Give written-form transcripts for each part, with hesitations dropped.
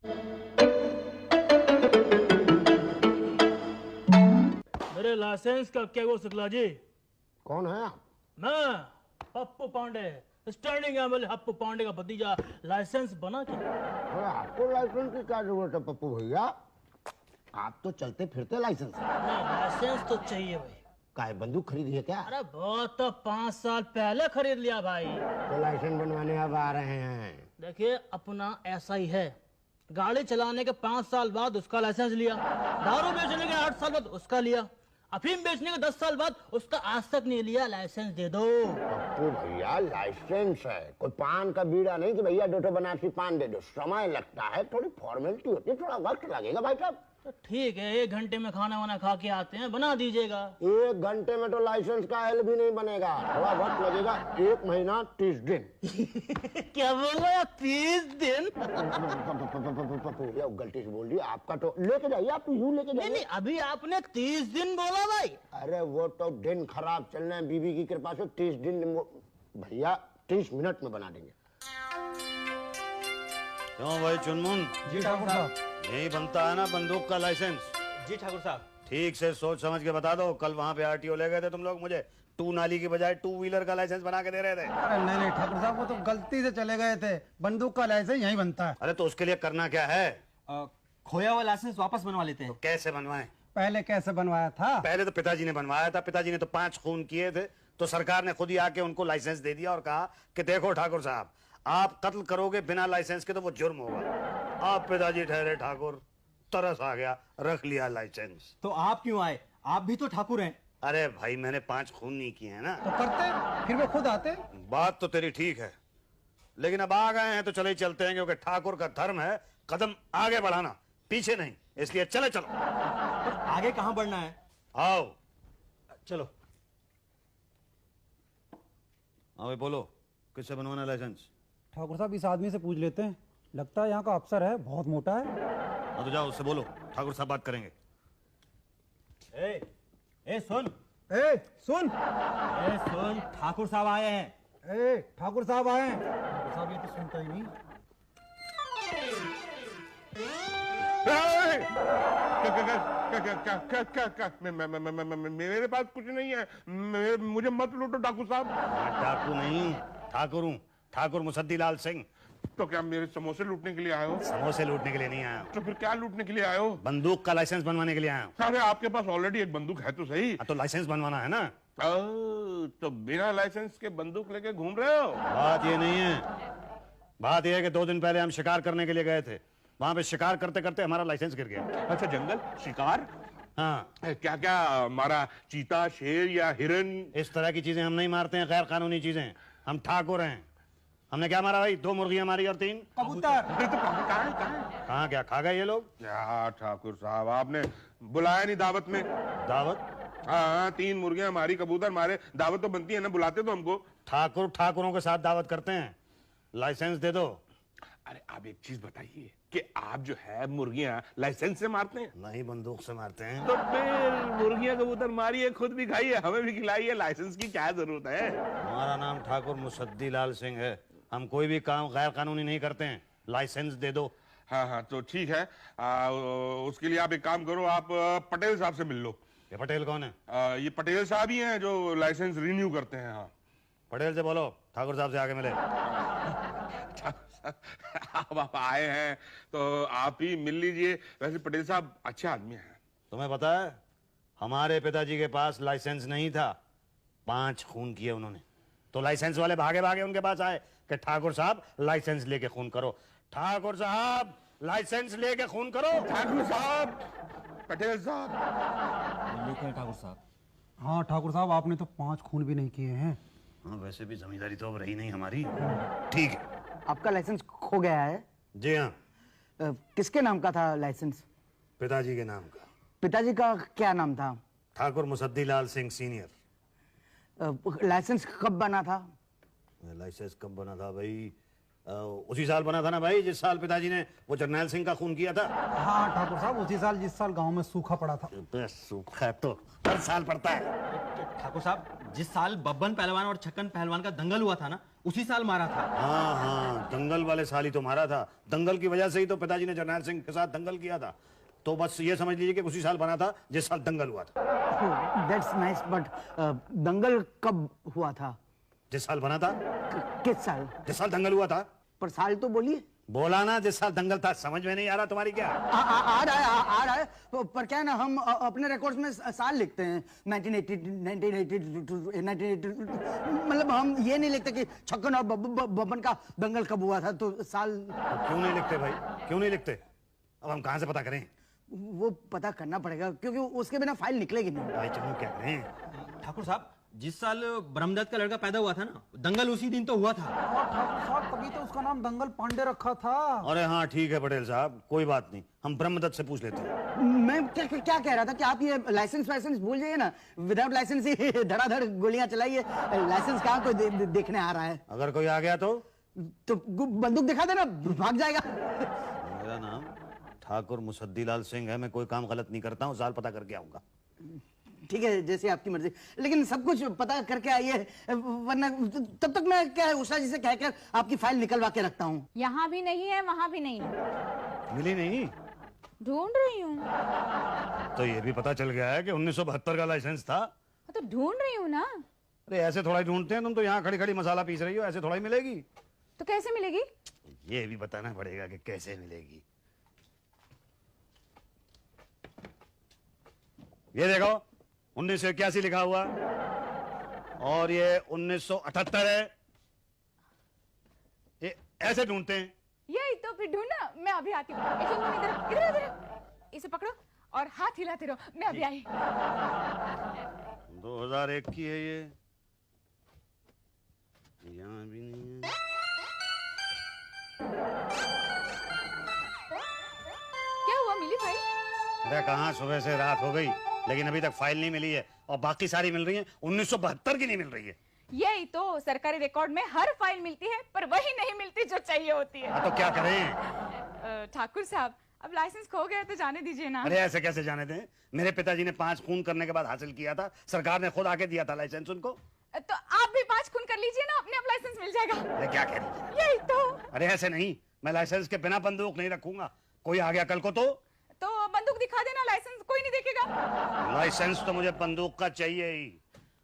मेरे लाइसेंस का क्या वो शुक्ला जी? कौन है आप? मैं पप्पू पांडे, स्टैंडिंग एमएलए पप्पू पांडे का भतीजा। लाइसेंस बना क्या? अरे आपको लाइसेंस की क्या जरूरत है पप्पू भैया? आप तो चलते फिरते लाइसेंस है। नहीं, लाइसेंस तो चाहिए भाई। काय बंदूक खरीदी है क्या? अरे बहुत तो 5 साल पहले खरीद लिया भाई। तो लाइसेंस बनवाने अब आ रहे हैं? देखिए अपना ऐसा ही है, गाड़ी चलाने के 5 साल बाद उसका लाइसेंस लिया, दारू बेचने के 8 साल बाद उसका लिया, अफीम बेचने के 10 साल बाद उसका आज तक नहीं लिया। लाइसेंस दे दो। पप्पू भैया लाइसेंस है, कोई पान का बीड़ा नहीं कि भैया 2 बनारसी पान दे दो। समय लगता है, थोड़ी फॉर्मेलिटी होती है, थोड़ा वक्त लगेगा भाई साहब। तो ठीक है, 1 घंटे में खाना वाना खा के आते हैं, बना दीजिएगा। 1 घंटे में तो लाइसेंस का एल भी नहीं बनेगा, थोड़ा वक्त लगेगा। 1 महीना 30 दिन। क्या बोल रहे हैं? 30 दिन? पप्पू भैया गलती से बोल दिया। आपका तो लेके जाइए, आप यूं लेके नहीं जाइए। अभी आपने 30 दिन बोला भाई। अरे वो तो दिन खराब चल रहे हैं, बीबी की कृपा से 30 दिन भैया 30 मिनट में बना देंगे। क्यों भाई चुनमुन? जी ठाकुर साहब। यही बनता है ना बंदूक का लाइसेंस? जी ठाकुर साहब। ठीक से सोच समझ के बता दो। कल वहाँ पे आरटीओ ले गए थे तुम लोग, मुझे 2 नाली की बजाय 2 व्हीलर का लाइसेंस बना के दे रहे थे। अरे नहीं ठाकुर साहब, वो तो गलती से चले गए थे। बंदूक का लाइसेंस यहीं बनता है। अरे तो उसके लिए करना क्या है? खोया हुआ लाइसेंस वापस बनवा लेते हैं। तो कैसे बनवाएं? पहले कैसे बनवाया था? पहले तो पिताजी ने बनवाया था। पिताजी ने तो 5 खून किए थे, तो सरकार ने खुद ही आके उनको लाइसेंस दे दिया और कहा कि देखो ठाकुर साहब, आप कत्ल करोगे बिना लाइसेंस के तो वो जुर्म होगा। आप पिताजी ठहरे ठाकुर, तरस आ गया, रख लिया लाइसेंस। तो आप क्यों आए? आप भी तो ठाकुर हैं। अरे भाई मैंने 5 खून नहीं किए हैं ना। तो करते, फिर वो खुद आते। बात तो तेरी ठीक है, लेकिन अब आ गए हैं तो चले ही चलते हैं, क्योंकि ठाकुर का धर्म है कदम आगे बढ़ाना, पीछे नहीं। इसलिए चले चलो। तो आगे कहाँ बढ़ना है? आओ। चलो। हाँ भाई बोलो, किससे बनवाना लाइसेंस? ठाकुर साहब इस आदमी से पूछ लेते हैं, लगता है यहाँ का अफसर है, बहुत मोटा है। हाँ तो जाओ उससे बोलो, ठाकुर साहब बात करेंगे। ए सुन, सुन, ठाकुर साहब आए हैं। ठाकुर साहब आए हैं। ठाकुर साहब ये तो सुनता ही नहीं। मेरे पास कुछ नहीं है, मुझे मत लूटो ठाकुर साहब। मैं डाकू नहीं, ठाकुर हूँ, ठाकुर मुसद्दी लाल सिंह। तो क्या मेरे समोसे लूटने के लिए आए हो? समोसे लूटने के लिए नहीं आया हूँ, तो फिर क्या लूटने के लिए आए हो? बंदूक का लाइसेंस बनवाने के लिए आया हूँ। अरे आपके पास ऑलरेडी एक बंदूक है तो सही। तो लाइसेंस बनवाना है ना। तो बिना लाइसेंस के बंदूक लेके घूम रहे हो? बात ये नहीं है, बात यह है कि 2 दिन पहले हम शिकार करने के लिए गए थे, वहां पे शिकार करते करते हमारा लाइसेंस गिर गया। अच्छा, जंगल शिकार? हाँ, क्या क्या मारा? चीता, शेर या हिरन? इस तरह की चीजें हम नहीं मारते हैं, गैर कानूनी चीजें। हम ठाकुर हैं। हमने क्या मारा भाई? 2 मुर्गियां मारी और 3 कबूतर। तो कहाँ कहाँ क्या खा गए ये लोग? क्या ठाकुर साहब, आपने बुलाया नहीं दावत में? दावत? हाँ, 3 मुर्गियां मारी, कबूतर मारे, दावत तो बनती है ना, बुलाते तो हमको। ठाकुर ठाकुरों के साथ दावत करते हैं। लाइसेंस दे दो। अरे आप एक चीज बताइए कि आप जो है मुर्गियां लाइसेंस से मारते हैं? नहीं, बंदूक से मारते हैं। तो फिर मुर्गियां कबूतर मारिए, खुद भी खाइए, हमें भी खिलाइए, लाइसेंस की क्या जरूरत है? हमारा नाम ठाकुर मुसद्दी लाल सिंह है, हम कोई भी काम गैर कानूनी नहीं करते हैं। लाइसेंस दे दो। हाँ हाँ, तो ठीक है। उसके लिए आप एक काम करो, आप पटेल साहब से मिल लो। ये पटेल कौन है? ये पटेल साहब ही हैं जो लाइसेंस रिन्यू करते हैं। हाँ, पटेल से बोलो ठाकुर साहब से आगे मिले। अब आप आए हैं तो आप ही मिल लीजिए। वैसे पटेल साहब अच्छे आदमी हैं। तुम्हें पता है, हमारे पिताजी के पास लाइसेंस नहीं था, 5 खून किए उन्होंने, तो लाइसेंस वाले भागे भागे उनके पास आए कि ठाकुर साहब लाइसेंस लेके खून करो। ठाकुर साहब लाइसेंस लेके खून करो। ठाकुर साहब, पटेल साहब। लेकिन ठाकुर साहब। हाँ ठाकुर साहब, आपने तो 5 खून भी नहीं किए हैं। हाँ, वैसे भी जमींदारी तो अब रही नहीं हमारी। ठीक है। आपका लाइसेंस खो गया है? जी हाँ। किसके नाम का था लाइसेंस? पिताजी के नाम का। पिताजी का क्या नाम था? ठाकुर मुसद्दी लाल सिंह सीनियर। लाइसेंस कब बना था? लाइसेंस कब बना था भाई? उसी साल बना था ना भाई जिस साल पिताजी ने वो जरनैल सिंह का खून किया था। हाँ ठाकुर साहब, उसी साल जिस साल गांव में सूखा पड़ा था। बस सूखा तो हर साल पड़ता है। ठाकुर साहब जिस साल बब्बन पहलवान और छक्कन पहलवान का दंगल हुआ था ना, उसी साल मारा था। हाँ हाँ, दंगल वाले साल ही तो मारा था। दंगल की वजह से ही तो पिताजी ने जरनैल सिंह के साथ दंगल किया था। तो बस ये समझ लीजिए कि उसी साल बना था जिस साल दंगल हुआ था। दैट्स नाइस, बट दंगल कब हुआ था? जिस साल बना था। किस साल? जिस साल दंगल हुआ था। पर साल तो बोलिए। बोला ना जिस साल दंगल था। समझ में नहीं आ रहा तुम्हारी क्या? आ रहा है। पर क्या है ना, हम अपने रिकॉर्ड्स में साल लिखते हैं 1980 मतलब हम ये नहीं लिखते कि छक्कन और बब्बन का दंगल कब हुआ था। तो साल क्यों नहीं लिखते भाई, क्यों नहीं लिखते? अब हम कहाँ से पता करें? वो पता करना पड़ेगा, क्योंकि उसके बिना फाइल निकलेगी नहीं। भाई चलो क्या करें? ठाकुर साहब जिस साल ब्रह्मदत्त का लड़का पैदा हुआ था ना, दंगल उसी दिन तो हुआ था। ठाकुर साहब तभी तो उसका नाम दंगल पांडे रखा था। अरे हाँ ठीक है पटेल साहब, कोई बात नहीं, हम ब्रह्मदत्त से पूछ लेते हैं। मैं क्या कह रहा था कि आप ये लाइसेंस भूल जाइए ना। विदाउट लाइसेंस ही धड़ाधड़ गोलियां चलाइए। लाइसेंस कहाँ कोई देखने आ रहा है? अगर कोई आ गया तो बंदूक दिखा देना, भाग जाएगा। मेरा नाम ठाकुर मुसद्दीलाल सिंह है। मैं कोई काम गलत नहीं करता हूँ। साल पता करके आऊंगा। ठीक है, जैसे आपकी मर्जी, लेकिन सब कुछ पता करके आइए, वरना तब तक मैं क्या है उषा जी से कहकर आपकी फाइल निकलवा के रखता हूँ। यहाँ भी नहीं है, वहाँ भी नहीं है। मिली नहीं? ढूंढ रही हूँ। तो ये भी पता चल गया है कि 1972 का लाइसेंस था। तो ढूंढ रही हूँ ना। अरे ऐसे थोड़ा ही ढूंढते हैं। तुम तो यहाँ खड़ी खड़ी मसाला पीस रही हो, ऐसे थोड़ा ही मिलेगी। तो कैसे मिलेगी? ये भी बताना पड़ेगा कि कैसे मिलेगी। ये देखो 1981 लिखा हुआ और ये 1978 है। ये ऐसे ढूंढते हैं। यही तो, फिर ढूंढना। मैं अभी आती हूँ। इधर इधर इधर, इसे पकड़ो और हाथ हिलाते रहो। मैं अभी आई। 2001 की है ये। यहाँ भी नहीं है। क्या हुआ, मिली भाई? अरे कहाँ, सुबह से रात हो गई लेकिन अभी तक फाइल नहीं मिली है और बाकी सारी मिल रही है। 1972 की नहीं मिल रही है। यही तो, सरकारी रिकॉर्ड में हर फाइल मिलती है पर वही नहीं मिलती जो चाहिए होती है। तो क्या करें? ठाकुर साहब अब लाइसेंस खो गया तो जाने दीजिए ना। अरे ऐसे कैसे जाने दें? मेरे पिताजी ने 5 खून करने के बाद हासिल किया था। सरकार ने खुद आके दिया था लाइसेंस उनको। तो आप भी 5 खून कर लीजिए ना, अपने आप लाइसेंस मिल जाएगा। अरे क्या कह रही है? यही तो। अरे ऐसे नहीं, मैं लाइसेंस के बिना बंदूक नहीं रखूंगा। कोई आ गया कल को तो बंदूक दिखा देना, लाइसेंस कोई नहीं देखेगा। लाइसेंस तो मुझे बंदूक का चाहिए ही।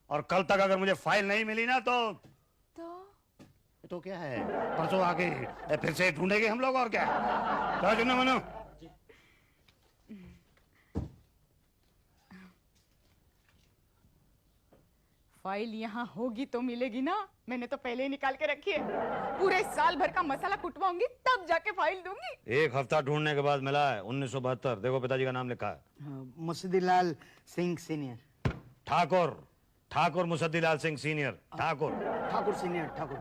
और कल तक अगर मुझे फाइल नहीं मिली ना तो क्या है, परसों आके फिर से ढूंढेंगे हम लोग। और क्या चलो चुनो मनो। फाइल यहाँ होगी तो मिलेगी ना। मैंने तो पहले ही निकाल के रखी है। पूरे साल भर का मसाला कुटवाऊंगी तब जाके फाइल दूंगी। 1 हफ्ता ढूंढने के बाद मिला है 1972। देखो पिताजी का नाम लिखा है, Musaddilal Singh senior. Thakur Musaddilal Singh senior. Thakur senior Thakur.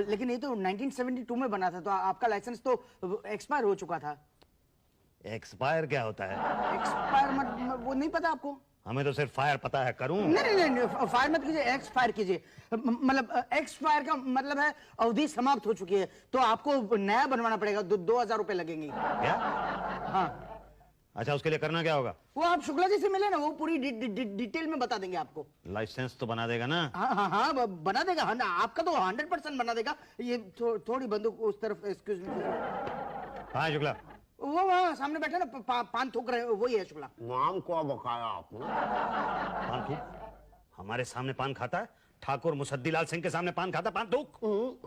लेकिन ये तो 1972 में बना था, तो आपका लाइसेंस तो एक्सपायर हो चुका था। एक्सपायर क्या होता है? एक्सपायर वो नहीं पता आपको? हमें तो सिर्फ फायर पता है। करूं? नहीं, फायर मत कीजिए, एक्सपायर कीजिए। मतलब एक्सपायर का मतलब है अवधि समाप्त हो चुकी है, तो आपको नया बनवाना पड़ेगा। 2000 रुपए लगेंगे। क्या? हाँ। अच्छा, उसके लिए करना क्या होगा? वो आप शुक्ला जी से मिले ना, वो पूरी डिटेल में बता देंगे आपको। लाइसेंस तो बना देगा ना? हाँ बना देगा। हाँ, आपका तो 100% बना देगा। ये थोड़ी बंदूक उस तरफ। Excuse me. हाँ शुक्ला, वो वहाँ सामने बैठे ना, पान थूक रहे, वही है शुक्ला। नाम क्या बकाया आपने? पान थूक? हमारे सामने पान खाता है? ठाकुर मुसद्दीलाल सिंह के सामने पान खाता? पान थूक?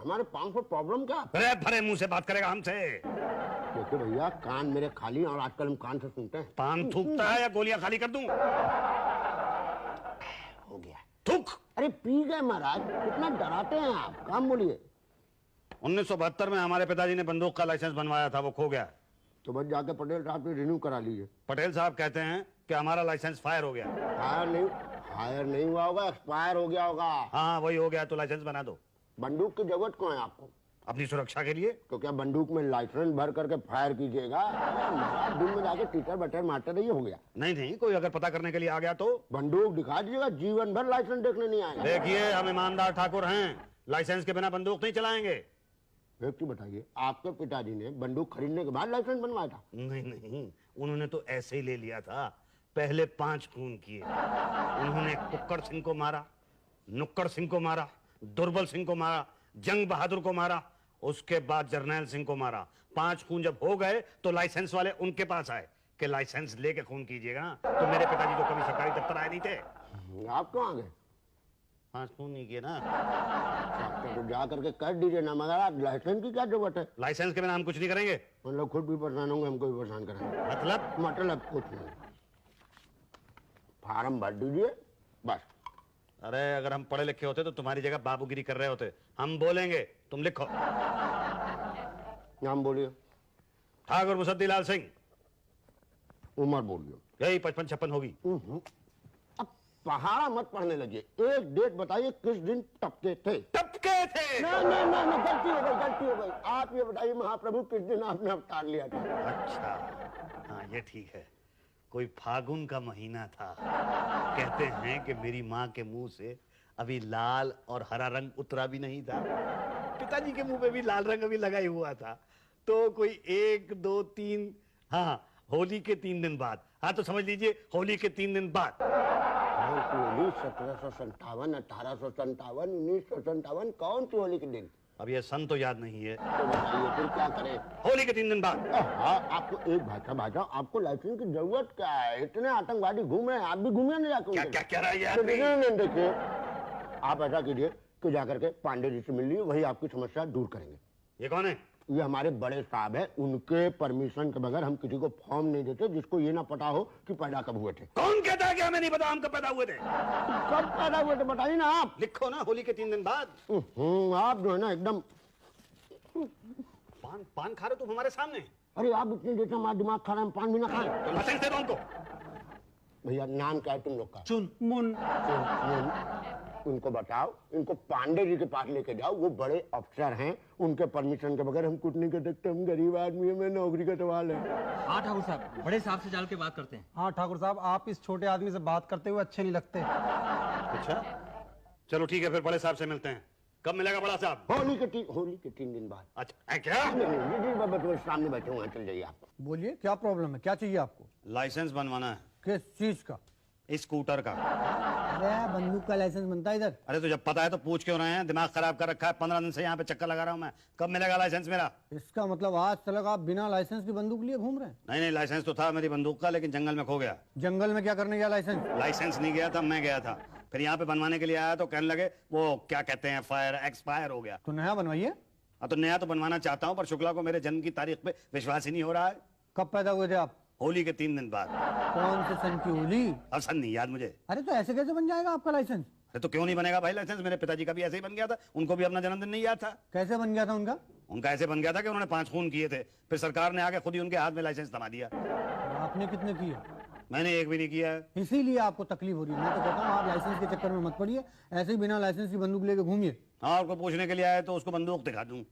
हमारे पान पर प्रॉब्लम क्या? अरे भरे मुंह से बात करेगा हमसे? देखिए भैया, कान मेरे खाली और आजकल हम कान से सुनते हैं। पान थूकता है या गोलियां खाली कर दूं? हो गया। थूक। अरे पी गए महाराज, कितना डराते हैं आप। काम बोलिए। 1972 में हमारे पिताजी ने बंदूक का लाइसेंस बनवाया था, वो खो गया। तो बस जाके पटेल साहब से रिन्यू करा लीजिए। पटेल साहब कहते हैं कि हमारा लाइसेंस फायर हो गया। फायर नहीं हुआ होगा, एक्सपायर हो गया होगा। हाँ वही हो गया, तो लाइसेंस बना दो। बंदूक की जरूरत क्यों है आपको? अपनी सुरक्षा के लिए। तो क्या बंदूक में लाइसेंस भर करके फायर कीजिएगा? दिन में जाके टीटर बटर मारते रहिए, हो गया। नहीं, कोई अगर पता करने के लिए आ गया तो बंदूक दिखा दीजिएगा, जीवन भर लाइसेंस देखने नहीं आएगा। देखिए हम ईमानदार ठाकुर हैं, लाइसेंस के बिना बंदूक नहीं चलाएंगे। एक चीज बताइए, आपके पिताजी ने बंदूक खरीदने के बाद लाइसेंस बनवाया था? नहीं नहीं, उन्होंने तो ऐसे ही ले लिया था। पहले 5 खून किए। उन्होंने कुक्कड़ सिंह को मारा, नुक्कड़ सिंह को मारा, दुर्बल सिंह को मारा, जंग बहादुर को मारा, उसके बाद जरनैल सिंह को मारा। 5 खून जब हो गए तो लाइसेंस वाले उनके पास आए कि लाइसेंस लेके खून कीजिएगा। तो मेरे पिताजी तो कभी सरकारी दफ्तर आए नहीं थे। आप कहाँ गए? 5 खून नहीं किए ना। तो जा करके कर दीजिए ना, मगर लाइसेंस की क्या जरूरत है? लाइसेंस के बिना हम कुछ नहीं करेंगे। मतलब खुद भी परेशान होंगे, हमको भी परेशान करेंगे। मतलब कुछ नहीं, फार्म भर दीजिए बस। अरे अगर हम पढ़े लिखे होते तो तुम्हारी जगह बाबूगिरी कर रहे होते। हम बोलेंगे, तुम लिखो। नाम बोलिए। ठाकुर मुसद्दीलाल सिंह। उम्र बोलिए। यही 55-56 होगी। अब पहाड़ा मत पढ़ने लगे, एक डेट बताइए किस दिन टपके थे? टपके थे। नहीं, गलती हो गई। आप ये बताइए महाप्रभु, किस दिन आपने अवतार लिया था? अच्छा हाँ, ये ठीक है। कोई फागुन का महीना था। कहते हैं कि मेरी माँ के मुंह से अभी लाल और हरा रंग उतरा भी नहीं था। पिताजी के मुंह पे भी लाल रंग अभी लगा ही हुआ था। तो कोई 1, 2, 3, हाँ होली के 3 दिन बाद। हाँ तो समझ लीजिए होली के 3 दिन बाद। 1757, 1857, 1957, कौन सी होली के दिन? अब ये सन तो याद नहीं है। तो बताइए फिर क्या करें? होली के 3 दिन बाद। हाँ, आपको एक भाषा आपको लाइसेंस की जरूरत क्या है? इतने आतंकवादी घूम रहे हैं, आप भी घूमिए ना जाकर। क्या कह रहा है ये तो आदमी? नहीं, देखिए आप ऐसा कीजिए कि जाकर के पांडे जी से मिल लीजिए, वही आपकी समस्या दूर करेंगे। ये कौन है? ये हमारे बड़े साहब है, उनके परमिशन के बगैर हम किसी को फॉर्म नहीं देते जिसको ये ना पता हो कि पैदा कब हुए थे। कौन कहता है कि हमें नहीं पता हम कब पैदा हुए थे? कब पैदा हुए थे बताइए ना आप। लिखो ना, होली के 3 दिन बाद। आप जो है ना एकदम पान खा रहे तुम हमारे सामने। अरे आप इतनी देर से हमारा दिमाग खा रहे हैं, पान भी ना खाएं। तो लाइसेंस दे दो उनको। भैया नाम क्या है तुम लोग का? चुन मुन। उनको बताओ, इनको पांडे जी के पास लेके जाओ, वो बड़े अफसर हैं, उनके परमिशन के बगैर हम कुछ नहीं कर सकते। हम गरीब आदमी है, मैं नौकरी का सवाल है। हाँ ठाकुर साहब, बड़े साहब से जाल के बात करते हैं। हाँ ठाकुर साहब, आप इस छोटे आदमी से बात करते हुए अच्छे नहीं लगते। अच्छा चलो ठीक है, फिर बड़े साहब से मिलते हैं। कब मिलेगा बड़ा साहब? होली के 3 दिन बाद। अच्छा है क्या? नहीं, सामने बैठे हुए हैं, चल जाइए आप। बोलिए क्या प्रॉब्लम है, क्या चाहिए आपको? लाइसेंस बनवाना है। किस चीज का? इस स्कूटर का। अरे बंदूक का लाइसेंस बनता है इधर। अरे तो जब पता है तो पूछ क्यों रहे हैं? दिमाग खराब कर रखा है। 15 दिन से यहाँ पे चक्कर लगा रहा हूँ मैं। कब मिलेगा लाइसेंस मेरा? इसका मतलब आज तक आप बिना लाइसेंस की बंदूक लिए घूम रहे हैं? नहीं लाइसेंस तो था मेरी बंदूक का, लेकिन जंगल में खो गया। जंगल में क्या करने गया लाइसेंस? लाइसेंस नहीं गया था, मैं गया था। फिर यहाँ पे बनवाने के लिए आया तो कहने लगे वो क्या कहते हैं, एक्सपायर हो गया। तो नया बनवाइए। हाँ तो नया तो बनवाना चाहता हूँ, पर शुक्ला को मेरे जन्म की तारीख पे विश्वास ही नहीं हो रहा है। कब पैदा हुए थे आप? होली के 3 दिन बाद। कौन से सन की होली? अब सन नहीं याद मुझे। अरे तो ऐसे कैसे बन जाएगा आपका लाइसेंस? अरे तो क्यों नहीं बनेगा भाई लाइसेंस? मेरे पिताजी का भी ऐसे ही बन गया था, उनको भी अपना जन्मदिन नहीं याद था। कैसे बन गया था उनका? उनका ऐसे बन गया था कि उन्होंने 5 खून किए थे, फिर सरकार ने आके खुद ही उनके हाथ में लाइसेंस थमा दिया। आपने कितने किए? मैंने एक भी नहीं किया है। इसीलिए आपको तकलीफ हो रही है। मैं तो कहता हूँ आप लाइसेंस के चक्कर में मत पड़िए, ऐसे ही बिना लाइसेंस की बंदूक लेके घूमिए। हाँ, और कोई पूछने के लिए आए तो उसको बंदूक दिखा दूं।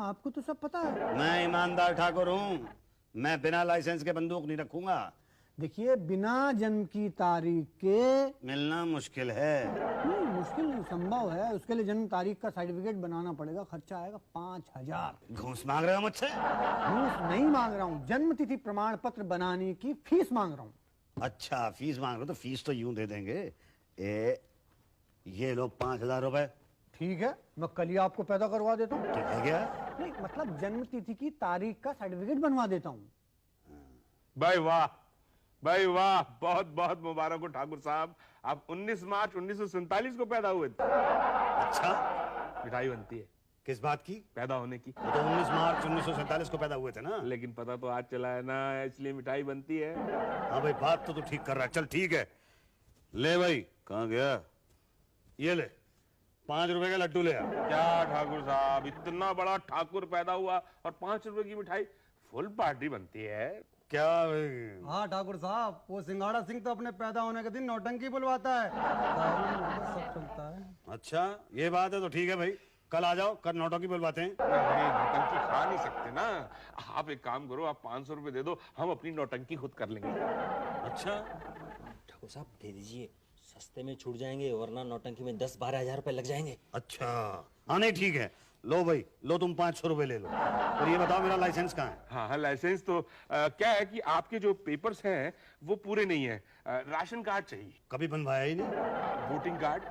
आपको तो सब पता है। मैं ईमानदार ठाकुर हूँ, मैं बिना लाइसेंस के बंदूक नहीं रखूंगा। देखिए बिना जन्म की तारीख के मिलना मुश्किल है। नहीं, मुश्किल नहीं, संभव है। उसके लिए जन्म तारीख का सर्टिफिकेट बनाना पड़ेगा, खर्चा आएगा 5000। घूस मांग रहे हो मुझसे? घूस नहीं मांग रहा हूँ, जन्म तिथि प्रमाण पत्र बनाने की फीस मांग रहा हूँ। अच्छा फीस मांग रहे हो तो फीस तो यूं दे देंगे। ये लो 5000 रुपए। ठीक है, मैं कल ही आपको पैदा करवा देता हूँ। ठीक है क्या? नहीं मतलब जन्म तिथि की तारीख का सर्टिफिकेट बनवा देता हूँ। भाई वाह, भाई वाह, बहुत बहुत मुबारक हो ठाकुर साहब। आप 19 मार्च 1947 को पैदा हुए थे। अच्छा मिठाई बनती है किस बात की? पैदा होने की। वो तो 19 मार्च 1947 को पैदा हुए थे ना। लेकिन पता तो आज चला है ना, इसलिए मिठाई बनती है। हाँ भाई बात तो तू ठीक कर रहा है। चल ठीक है, ले भाई। कहाँ गया? ये ले 5 रुपए का लड्डू ले आ। क्या ठाकुर साहब, इतना बड़ा ठाकुर पैदा हुआ और 5 रुपए की मिठाई? फुल पार्टी बनती है क्या? हाँ ठाकुर साहब, वो सिंघाड़ा सिंह तो अपने पैदा होने के दिन नौटंकी बुलवाता है। सब चलता है। अच्छा ये बात है तो ठीक है भाई, कल आ जाओ, कल नौटंकी बुलवाते हैं। नहीं, नौटंकी खा नहीं सकते ना। आप एक काम करो, आप 500 रुपए दे दो, हम अपनी नौटंकी खुद कर लेंगे। अच्छा ठाकुर साहब दे दीजिए, सस्ते में छूट जाएंगे, वरना नौटंकी में 10-12 हजार रुपए लग जाएंगे। अच्छा हाँ नहीं ठीक है, लो भाई, लो तुम 500 रुपए ले लो। और ये बताओ मेरा लाइसेंस कहाँ है? हाँ हाँ, लाइसेंस तो क्या है कि आपके जो पेपर्स हैं वो पूरे नहीं है। राशन कार्ड चाहिए, कभी बनवाया ही नहीं। वोटिंग कार्ड,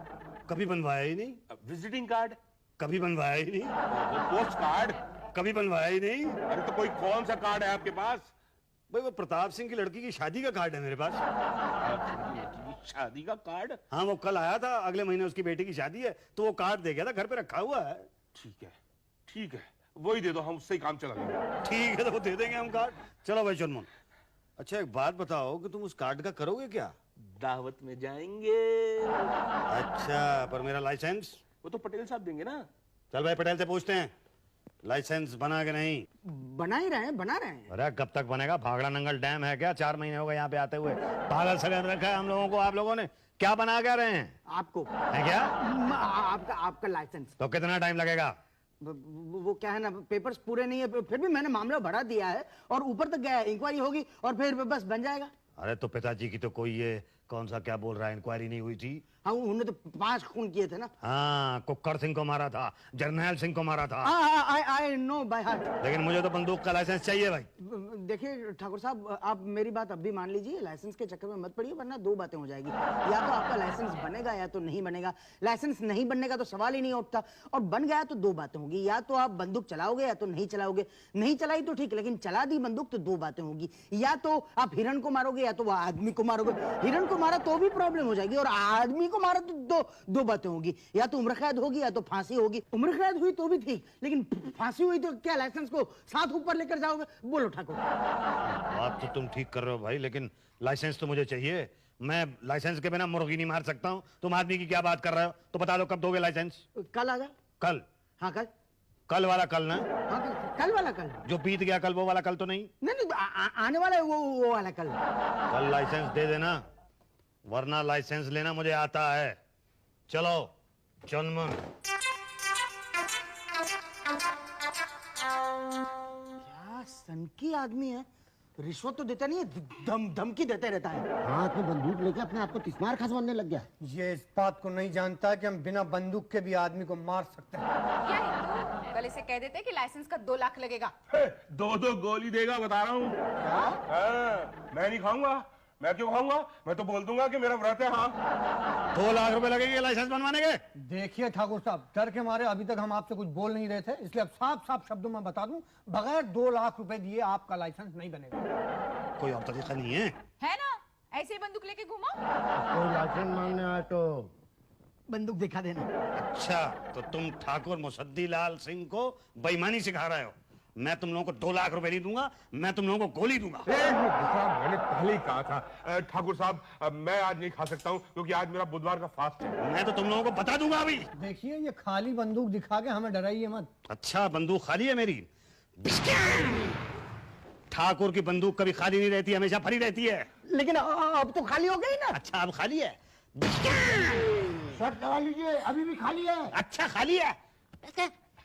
कभी बनवाया ही नहीं। विजिटिंग कार्ड, कभी बनवाया ही नहीं। पोस्ट कार्ड, कभी बनवाया ही नहीं। अरे तो कोई कौन सा कार्ड है आपके पास? भाई वो प्रताप सिंह की लड़की की शादी का कार्ड है मेरे पास। शादी का कार्ड? हाँ, वो कल आया था, अगले महीने उसकी बेटी की शादी है, तो वो कार्ड दे गया था, घर पे रखा हुआ है। ठीक है, ठीक है, वही दे दो, हम उससे ही काम चला लेंगे। ठीक है, तो वो दे देंगे हम कार्ड। चलो भाई चुनमुन, अच्छा एक बात बताओ कि तुम उस कार्ड का करोगे क्या? दावत में जाएंगे। अच्छा, पर मेरा लाइसेंस? वो तो पटेल साहब देंगे ना। चल भाई पटेल से पूछते हैं, लाइसेंस बना के नहीं? बना ही रहे हैं, बना रहे हैं। अरे कब तक बनेगा? भागड़ा नंगल डैम है क्या? 4 महीने हो गए यहाँ पे आते हुए, पागल सगन रखा है हम लोगों को। आप लोगों ने क्या बना क्या रहे हैं? आपको है क्या? आपका लाइसेंस। तो कितना टाइम लगेगा? वो क्या है ना, पेपर्स पूरे नहीं है, फिर भी मैंने मामला बढ़ा दिया है और ऊपर तक गया है, इंक्वायरी होगी और फिर बस बन जाएगा। अरे तो पिताजी की तो कोई ये कौन सा क्या बोल रहा है, इंक्वायरी नहीं हुई थी? हाँ, उन्होंने तो 5 खून किए थे ना। हाँ, कुक्कर सिंह को मारा था, जर्नैल सिंह को मारा था। I know by heart. लेकिन मुझे तो बंदूक का लाइसेंस चाहिए भाई। देखिए ठाकुर साहब, आप मेरी बात अब भी मान लीजिए, लाइसेंस के चक्कर में मत पड़िए, वरना 2 बातें हो जाएगी। या तो आपका लाइसेंस बनेगा या तो नहीं बनेगा। लाइसेंस नहीं बनने का तो सवाल ही नहीं उठता, और बन गया तो 2 बातें होगी, या तो आप बंदूक चलाओगे या तो नहीं चलाओगे। नहीं चलाई तो ठीक, लेकिन चला दी बंदूक तो 2 बातें होगी, या तो आप हिरण को मारोगे या तो वो आदमी को मारोगे। हिरण को मारा तो भी प्रॉब्लम हो जाएगी, और आदमी को मारा तो दो बातें होगी, या तो उम्र कैद होगी या तो फांसी होगी। उम्र कैद हुई तो भी ठीक, लेकिन फांसी हुई तो क्या लाइसेंस को साथ ऊपर लेकर जाओगे? बोलो ठाकुर। बात तो तुम ठीक कर रहे हो भाई, लेकिन लाइसेंस तो मुझे चाहिए। मैं लाइसेंस के बिना मुर्गी नहीं मार सकता हूँ। तुम आदमी की क्या बात कर रहे हो? तो बता दो कब दोगे लाइसेंस? कल आ जाए। कल? हाँ कल। कल वाला कल ना? हाँ कल वाला कल। जो बीत गया कल, वो वाला कल तो नहीं? नहीं, आने वाला है वो वाला कल। कल लाइसेंस दे देना, वरना लाइसेंस लेना मुझे आता है। चलो चुनमुन। क्या सनकी आदमी है, रिश्वत तो देता नहीं है, धमकी देते रहता है। हाथ में बंदूक लेके अपने आप को तिस्मार खसवाने लग गया। ये इस बात को नहीं जानता कि हम बिना बंदूक के भी आदमी को मार सकते हैं। क्या हिंदू, कल इसे कह देते कि लाइसेंस का 2 लाख लगेगा। 2 गोली देगा, बता रहा हूँ। मैं नहीं खाऊंगा। मैं क्यों खाऊंगा? मैं तो बोल दूंगा कि मेरा व्रत है। हाँ, 2 लाख रुपए लगेंगे लाइसेंस बनवाने के। देखिए ठाकुर साहब, डर के मारे अभी तक हम आपसे कुछ बोल नहीं रहे थे, इसलिए अब साफ साफ शब्दों में बता दूं, बगैर 2 लाख रुपए दिए आपका लाइसेंस नहीं बनेगा। कोई और तरीका नहीं है? है ना, ऐसे ही बंदूक लेके घूमो। कोई लाइसेंस मांगने आए तो बंदूक दिखा देना। अच्छा, तो तुम ठाकुर मुसद्दी लाल सिंह को बेईमानी सिखा रहे हो? मैं तुम लोगों को 2 लाख रुपए नहीं दूंगा, मैं तुम लोगों को गोली दूंगा। मैंने पहले ही कहा था ठाकुर साहब, मैं आज नहीं खा सकता हूँ क्योंकि आज मेरा बुधवार का फास्ट है। मैं तो तुम लोगों को बता दूंगा अभी। देखिए, ये खाली बंदूक दिखा के हमें डराइए मत। अच्छा, बंदूक खाली है मेरी? ठाकुर की बंदूक कभी खाली नहीं रहती, हमेशा भरी रहती है। लेकिन अब तो खाली हो गई ना। अच्छा, अब खाली है? शर्ट लगा लीजिए, अभी भी खाली है। अच्छा, खाली है?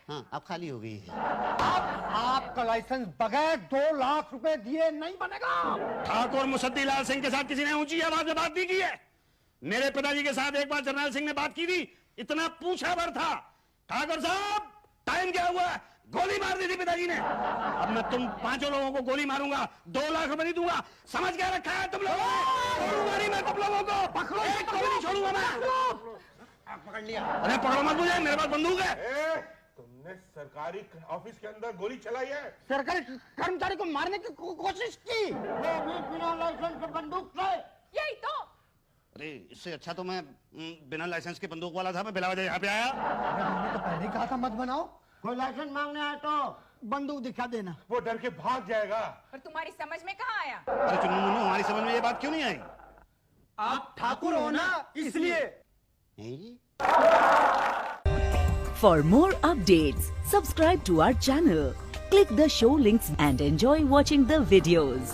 हाँ, अब खाली हो गई। आपका लाइसेंस बगैर 2 लाख रुपए दिए नहीं बनेगा। ठाकुर मुसद्दी लाल सिंह के साथ किसी ने ऊंची आवाज में बात नहीं की है? मेरे पिताजी के साथ एक बार जर्नैल सिंह ने बात की थी, इतना पूछा भर था, ठाकुर साहब टाइम क्या हुआ, गोली मार दी थी पिताजी ने। अब मैं तुम 5 लोगों को गोली मारूंगा, 2 लाख रुपए नहीं दूंगा। समझ क्या रखा है तुम लोगों ने? छोड़ूंगा नहीं मैं तुम लोगों को, पकड़ो, एक को भी नहीं छोड़ूंगा मैं। पकड़ लिया। अरे पकड़ो मत मुझे, मेरे पास बंदूक है। तुमने सरकारी ऑफिस के अंदर गोली चलाई है? सरकारी कर्मचारी को मारने की कोशिश की। वो भी बिना लाइसेंस के बंदूक से। यही तो। अरे इससे अच्छा तो मैं बिना लाइसेंस के बंदूक वाला था, मैं बिला वजह यहाँ पे आया। हमने तो पहले ही कहा था मत बनाओ। कोई लाइसेंस मांगने आए तो बंदूक दिखा देना। वो डर के भाग जाएगा। पर तुम्हारी समझ में कहाँ आया? अरे चुन्नू, हमारी समझ में ये बात क्यों नहीं आई? आप ठाकुर हो ना, इसलिए। For more updates, subscribe to our channel, click the show links and enjoy watching the videos.